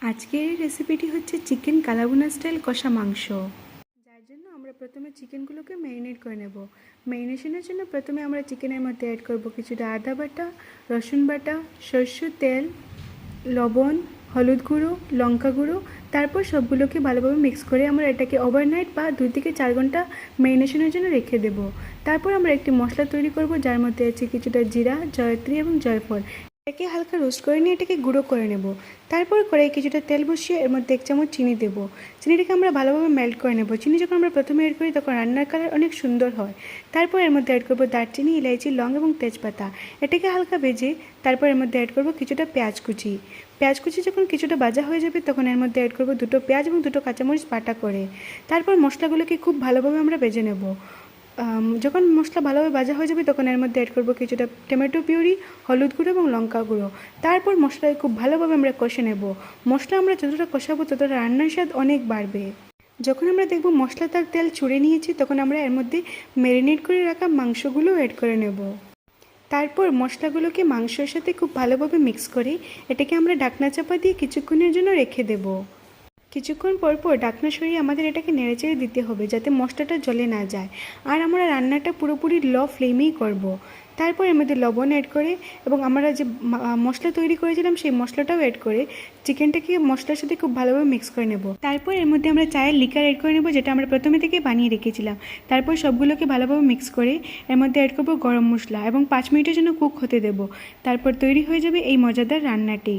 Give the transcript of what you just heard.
আজকের এই রেসিপিটি হচ্ছে চিকেন কালাভুনা স্টাইল কষা মাংস, যার জন্য আমরা প্রথমে চিকেনগুলোকে ম্যারিনেট করে নেব। ম্যারিনেশনের জন্য প্রথমে আমরা চিকেনের মধ্যে অ্যাড করব কিছুটা আদা বাটা, রসুন বাটা, সরষের তেল, লবণ, হলুদ গুঁড়ো, লঙ্কা গুঁড়ো। তারপর সবগুলোকে ভালোভাবে মিক্স করে আমরা এটাকে ওভারনাইট বা 2 থেকে 4 ঘন্টা ম্যারিনেশনের জন্য রেখে দেব। তারপর আমরা একটি মশলা তৈরি করব, যার মধ্যে আছে কিছুটা জিরা, জয়ত্রী এবং জয়ফল। এটাকে হালকা রোস্ট করে নিয়ে এটাকে গুঁড়ো করে নেব। তারপর কড়াইয়ে কিছুটা তেল বসিয়ে এর মধ্যে 1 চামচ চিনি দেব। চিনিটাকে আমরা ভালোভাবে মেল্ট করে নেব। চিনি যখন আমরা প্রথমে অ্যাড করি তখন রান্নার কালার অনেক সুন্দর হয়। তারপর এর মধ্যে অ্যাড করব দারচিনি, ইলাইচি, লং এবং তেজপাতা। এটাকে হালকা ভেজে তারপর এর মধ্যে অ্যাড করব কিছুটা পেঁয়াজ কুচি। পেঁয়াজ কুচি যখন কিছুটা ভাজা হয়ে যাবে তখন এর মধ্যে অ্যাড করব 2টো পেঁয়াজ এবং 2টো কাঁচামরিচ বাটা করে। তারপর মশলাগুলোকে খুব ভালোভাবে আমরা ভেজে নেব। যখন মশলা ভালোভাবে ভাজা হয়ে যাবে তখন এর মধ্যে অ্যাড করব কিছুটা টমেটো পিউরি, হলুদ গুঁড়ো এবং লঙ্কা গুঁড়ো। তারপর মশলাকে খুব ভালোভাবে আমরা কষে নেব। মশলা আমরা যতটা কষাবো ততটা রান্নার স্বাদ অনেক বাড়বে। যখন আমরা দেখব মশলা তার তেল ছুঁড়ে নিয়েছি তখন আমরা এর মধ্যে ম্যারিনেট করে রাখা মাংসগুলো অ্যাড করে নেব। তারপর মশলাগুলোকে মাংসের সাথে খুব ভালোভাবে মিক্স করে এটাকে আমরা ঢাকনা চাপা দিয়ে কিছুক্ষণের জন্য রেখে দেব। কিছুক্ষণ পর পর ঢাকনা সরিয়ে আমাদের এটাকে নেড়েচেড়ে দিতে হবে যাতে মশলাটা জ্বলে না যায়। আর আমরা রান্নাটা পুরোপুরি লো ফ্লেমেই করব। তারপর এর মধ্যে লবণ অ্যাড করে এবং আমরা যে মশলা তৈরি করেছিলাম সেই মশলাটাও অ্যাড করে চিকেনটাকে মশলার সাথে খুব ভালোভাবে মিক্স করে নেব। তারপর এর মধ্যে আমরা চায়ের লিকার অ্যাড করে নেব, যেটা আমরা প্রথমে থেকে বানিয়ে রেখেছিলাম। তারপর সবগুলোকে ভালোভাবে মিক্স করে এর মধ্যে অ্যাড করব গরম মশলা এবং 5 মিনিটের জন্য কুক হতে দেব। তারপর তৈরি হয়ে যাবে এই মজাদার রান্নাটি।